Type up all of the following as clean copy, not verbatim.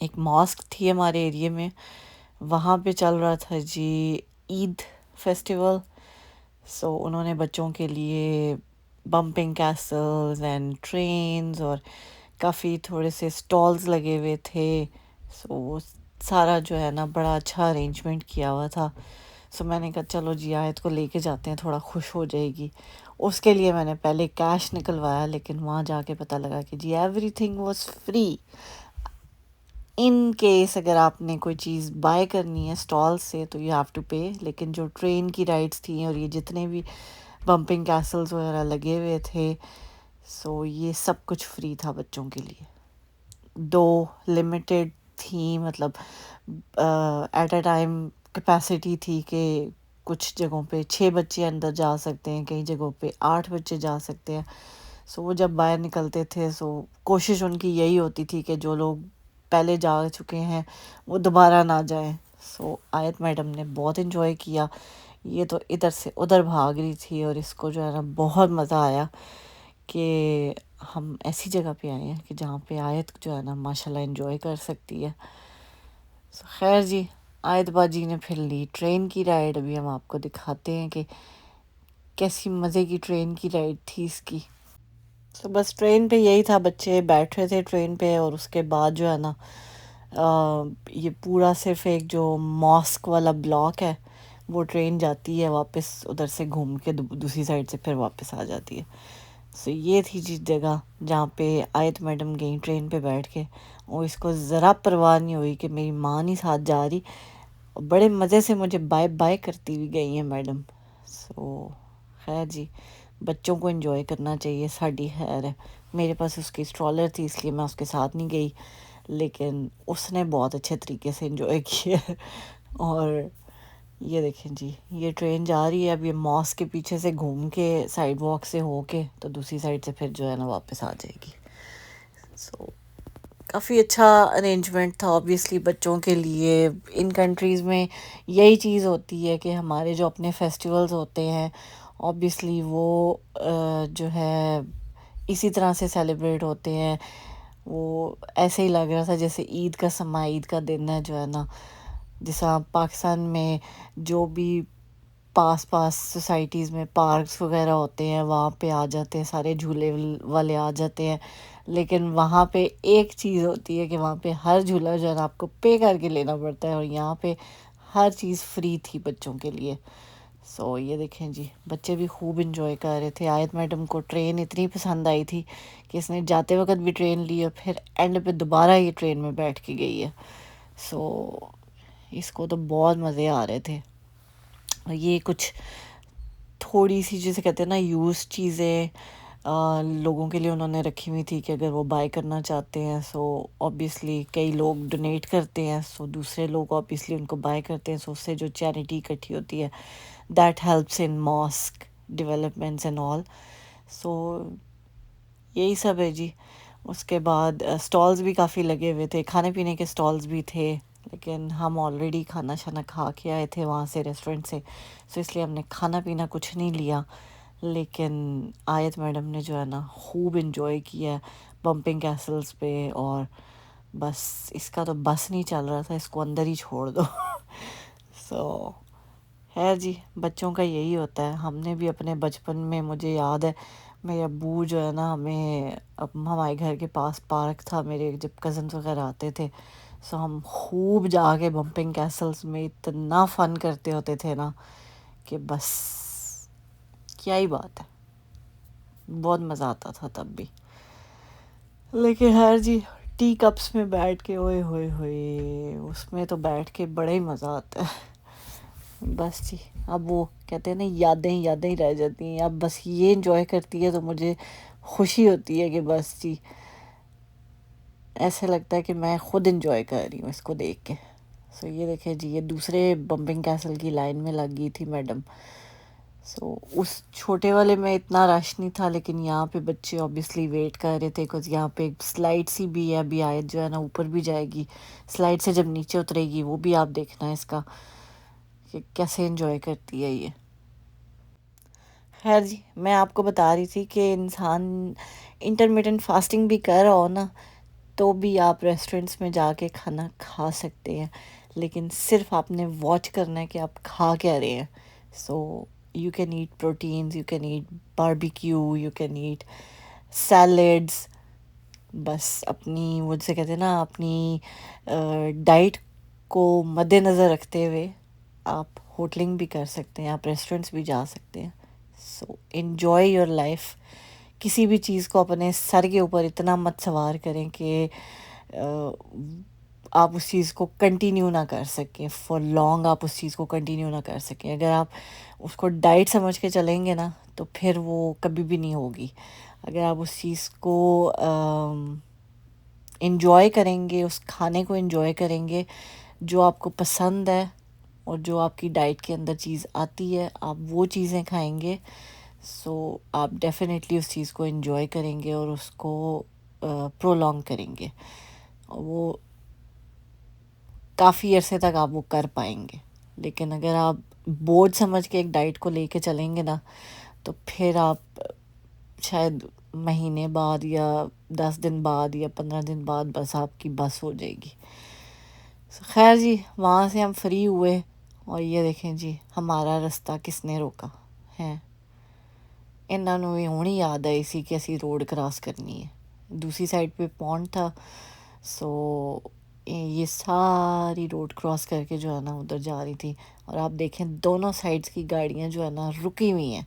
ایک ماسک تھی ہمارے ایریے میں، وہاں پہ چل رہا تھا جی عید فیسٹیول. سو انہوں نے بچوں کے لیے بمپنگ کیسلز اینڈ ٹرینز اور کافی تھوڑے سے اسٹالز لگے ہوئے تھے. سو وہ سارا جو ہے نا بڑا اچھا ارینجمنٹ کیا ہوا تھا. سو میں نے کہا چلو جی آیت کو لے کے جاتے ہیں، تھوڑا خوش ہو جائے گی. اس کے لیے میں نے پہلے کیش نکلوایا، لیکن وہاں جا کے پتہ لگا کہ جی everything was free. In case اگر آپ نے کوئی چیز بائی کرنی ہے اسٹال سے تو یو ہیو ٹو پے، لیکن جو ٹرین کی رائڈس تھیں اور یہ جتنے بھی بمپنگ کیسلز وغیرہ لگے ہوئے تھے، سو یہ سب کچھ فری تھا بچوں کے لیے. دو لمیٹیڈ تھیں، مطلب ایٹ اے ٹائم کیپیسٹی تھی کہ کچھ جگہوں پہ 6 بچے اندر جا سکتے ہیں، کئی جگہوں پہ 8 بچے جا سکتے ہیں. سو وہ جب باہر نکلتے تھے سو کوشش ان کی یہی ہوتی تھی کہ جو لوگ پہلے جا چکے ہیں وہ دوبارہ نہ جائیں. سو آیت میڈم نے بہت انجوائے کیا. یہ تو ادھر سے ادھر بھاگ رہی تھی اور اس کو جو ہے نا بہت مزہ آیا کہ ہم ایسی جگہ پہ آئے ہیں کہ جہاں پہ آیت جو ہے نا ماشاء اللہ انجوائے کر سکتی ہے. خیر جی، آیت باجی نے پھر لی ٹرین کی رائڈ. ابھی ہم آپ کو دکھاتے ہیں کہ کیسی مزے کی ٹرین کی رائڈ تھی اس کی. تو بس ٹرین پہ یہی تھا، بچے بیٹھ رہے تھے ٹرین پہ، اور اس کے بعد جو ہے نا یہ پورا صرف ایک جو ماسک والا بلاک ہے وہ ٹرین جاتی ہے واپس ادھر سے گھوم کے دوسری سائڈ سے پھر واپس آ جاتی ہے. سو یہ تھی جس جگہ جہاں پہ آیت میڈم گئیں ٹرین پہ بیٹھ کے، اور اس کو ذرا پرواہ نہیں ہوئی کہ میری ماں نہیں ساتھ جا رہی. بڑے مزے سے مجھے بائے بائے کرتی ہوئی گئی ہیں میڈم. سو خیر جی، بچوں کو انجوائے کرنا چاہیے، ساڈی خیر ہے. میرے پاس اس کی اسٹرالر تھی اس لیے میں اس کے ساتھ نہیں گئی، لیکن اس نے بہت اچھے طریقے سے انجوائے کیا. اور یہ دیکھیں جی، یہ ٹرین جا رہی ہے اب، یہ ماسک کے پیچھے سے گھوم کے سائڈ واک سے ہو کے تو دوسری سائڈ سے پھر جو ہے نا واپس آ جائے گی. سو کافی اچھا ارینجمنٹ تھا آبویسلی بچوں کے لیے. ان کنٹریز میں یہی چیز ہوتی ہے کہ ہمارے جو اپنے فیسٹیولز ہوتے ہیں آبویسلی وہ جو ہے اسی طرح سے سیلیبریٹ ہوتے ہیں. وہ ایسے ہی لگ رہا تھا جیسے عید کا سما، عید کا دن ہے جو ہے نا. جیسا پاکستان میں جو بھی پاس سوسائٹیز میں پارکس وغیرہ ہوتے ہیں وہاں پہ آ جاتے ہیں سارے، جھولے والے آ جاتے ہیں، لیکن وہاں پہ ایک چیز ہوتی ہے کہ وہاں پہ ہر جھولا جو ہے نا آپ کو پے کر کے لینا پڑتا ہے، اور یہاں پہ ہر چیز فری تھی بچوں کے لیے. سو یہ دیکھیں جی، بچے بھی خوب انجوائے کر رہے تھے. آیت میڈم کو ٹرین اتنی پسند آئی تھی کہ اس نے جاتے وقت بھی ٹرین لی اور پھر اینڈ پہ دوبارہ یہ ٹرین میں بیٹھ کے گئی ہے. سو اس کو تو بہت مزے آ رہے تھے. یہ کچھ تھوڑی سی جیسے کہتے ہیں نا یوز چیزیں لوگوں کے لیے انہوں نے رکھی ہوئی تھی کہ اگر وہ بائی کرنا چاہتے ہیں. سو آبویسلی کئی لوگ ڈونیٹ کرتے ہیں، سو دوسرے لوگ آبویسلی ان کو بائی کرتے ہیں. سو اس سے جو چیریٹی اکٹھی ہوتی ہے that helps in mask developments and all. So یہی سب ہے جی. اس کے بعد اسٹالز بھی کافی لگے ہوئے تھے، کھانے پینے کے اسٹالز بھی تھے، لیکن ہم آلریڈی کھانا شانا کھا کے آئے تھے وہاں سے ریسٹورنٹ سے، سو اس لیے ہم نے کھانا پینا کچھ نہیں لیا. لیکن آیت میڈم نے جو ہے نا خوب انجوائے کیا ہے بمپنگ کیسلز پہ، اور بس اس کا تو بس نہیں چل رہا تھا، اس کو اندر ہی چھوڑ دو. سو خیر جی، بچوں کا یہی ہوتا ہے. ہم نے بھی اپنے بچپن میں، مجھے یاد ہے میرے ابو جو ہے نا ہمیں، اب ہمارے گھر کے پاس پارک تھا، میرے جب کزنس وغیرہ آتے تھے سو ہم خوب جا کے بمپنگ کیسلز میں اتنا فن کرتے ہوتے تھے نا کہ بس کیا ہی بات ہے، بہت مزہ آتا تھا تب بھی. لیکن خیر جی، ٹی کپس میں بیٹھ کے اوئے ہوئے ہوئے اس میں تو بیٹھ کے بڑا ہی مزہ آتا ہے. بس جی، اب وہ کہتے ہیں نا یادیں یادیں ہی رہ جاتی ہیں. اب بس یہ انجوائے کرتی ہے تو مجھے خوشی ہوتی ہے کہ بس جی ایسے لگتا ہے کہ میں خود انجوائے کر رہی ہوں اس کو دیکھ کے. سو یہ دیکھیں جی، یہ دوسرے بمپنگ کیسل کی لائن میں لگ گئی تھی میڈم. سو اس چھوٹے والے میں اتنا رش نہیں تھا، لیکن یہاں پہ بچے آبویسلی ویٹ کر رہے تھے کیونکہ یہاں پہ ایک سلائڈ سی بھی ہے. ابھی آیت جو ہے نا اوپر بھی جائے گی سلائڈ سے، جب نیچے اترے گی وہ بھی آپ دیکھنا ہے اس کا کہ کیسے انجوائے کرتی ہے یہ. خیر جی، میں آپ کو بتا رہی تھی کہ انسان انٹرمیٹنٹ فاسٹنگ بھی کر رہا ہو نا تو بھی آپ ریسٹورنٹس میں جا کے کھانا کھا سکتے ہیں، لیکن صرف آپ نے واچ کرنا ہے کہ آپ کھا کیا رہے ہیں. So you can eat proteins, you can eat barbecue, you can eat salads. بس اپنی وہ سے کہتے ہیں نا، اپنی ڈائٹ کو مد نظر رکھتے ہوئے آپ ہوٹلنگ بھی کر سکتے ہیں، آپ ریسٹورنٹس بھی جا سکتے ہیں. So enjoy your life. کسی بھی چیز کو اپنے سر کے اوپر اتنا مت سوار کریں کہ آپ اس چیز کو کنٹینیو نہ کر سکیں، فار لانگ آپ اس چیز کو کنٹینیو نہ کر سکیں. اگر آپ اس کو ڈائٹ سمجھ کے چلیں گے نا تو پھر وہ کبھی بھی نہیں ہوگی. اگر آپ اس چیز کو انجوائے کریں گے، اس کھانے کو انجوائے کریں گے جو آپ کو پسند ہے اور جو آپ کی ڈائٹ کے اندر چیز آتی ہے، آپ وہ چیزیں کھائیں گے، سو آپ ڈیفینیٹلی اس چیز کو انجوائے کریں گے اور اس کو پرولونگ کریں گے، اور وہ کافی عرصے تک آپ وہ کر پائیں گے. لیکن اگر آپ بوجھ سمجھ کے ایک ڈائٹ کو لے کے چلیں گے نا تو پھر آپ شاید مہینے بعد یا 10 دن بعد یا 15 دن بعد بس آپ کی بس ہو جائے گی. خیر جی، وہاں سے ہم فری ہوئے اور یہ دیکھیں جی ہمارا رستہ کس نے روکا ہے. انہوں نے ہوں ہی یاد آئی سی کہ اسی روڈ کراس کرنی ہے. دوسری سائڈ پہ پونڈ تھا، سو یہ ساری روڈ کراس کر کے جو ہے نا ادھر جا رہی تھی. اور آپ دیکھیں دونوں سائڈس کی گاڑیاں جو ہے نا رکی ہوئی ہیں.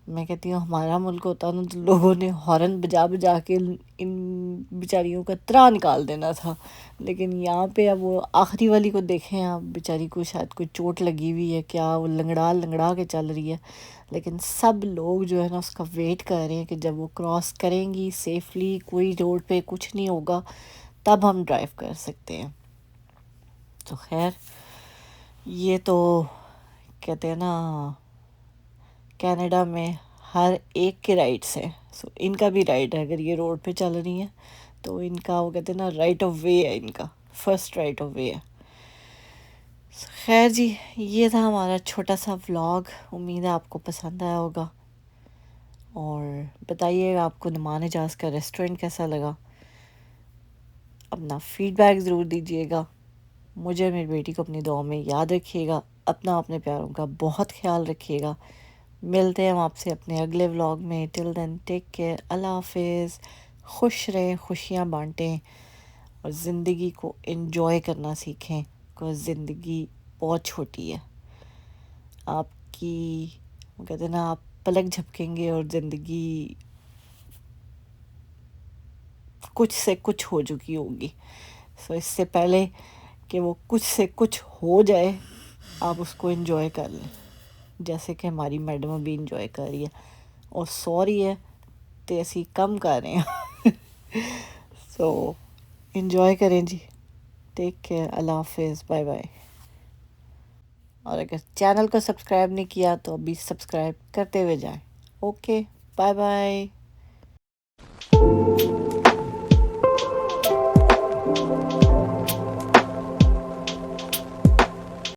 میں کہتی ہوں ہمارا ملک ہوتا نا تو لوگوں نے ہارن بجا بجا کے ان بیچاریوں کا ترا نکال دینا تھا. لیکن یہاں پہ اب وہ آخری والی کو دیکھیں آپ، بیچاری کو شاید کوئی چوٹ لگی ہوئی ہے کیا، وہ لنگڑا لنگڑا کے چل رہی ہے. لیکن سب لوگ جو ہے نا اس کا ویٹ کر رہے ہیں کہ جب وہ کراس کریں گی سیفلی، کوئی روڈ پہ کچھ نہیں ہوگا، تب ہم ڈرائیو کر سکتے ہیں. تو خیر یہ تو کہتے ہیں نا کینیڈا میں ہر ایک کے رائٹس ہیں. سو ان کا بھی رائٹ ہے، اگر یہ روڈ پہ چل رہی ہیں تو ان کا وہ کہتے ہیں نا رائٹ آف وے ہے، ان کا فرسٹ رائٹ آف وے ہے. خیر جی، یہ تھا ہمارا چھوٹا سا ولاگ. امید ہے آپ کو پسند آیا ہوگا، اور بتائیے گا آپ کو نعمان حجاز کا ریسٹورنٹ کیسا لگا. اپنا فیڈ بیک ضرور دیجیے گا. مجھے اور میری بیٹی کو اپنی دعاؤں میں یاد رکھیے گا. اپنے پیاروں کا بہت خیال رکھیے گا. ملتے ہیں ہم آپ سے اپنے اگلے ولاگ میں. ٹل دین ٹیک کیئر. اللہ حافظ. خوش رہیں، خوشیاں بانٹیں اور زندگی کو انجوائے کرنا سیکھیں، کیونکہ زندگی بہت چھوٹی ہے. آپ کی وہ کہتے ہیں نا آپ پلک جھپکیں گے اور زندگی کچھ سے کچھ ہو چکی ہوگی. سو اس سے پہلے کہ وہ کچھ سے کچھ ہو جائے آپ اس کو انجوائے کر لیں، جیسے کہ ہماری میڈم ابھی انجوائے کر رہی ہے. اور سوری ہے تو اسی کم کر رہے ہیں. سو انجوائے کریں جی. ٹیک کیئر. اللہ حافظ. Bye bye. اور اگر چینل کو سبسکرائب نہیں کیا تو ابھی سبسکرائب کرتے ہوئے جائیں. Okay, bye bye.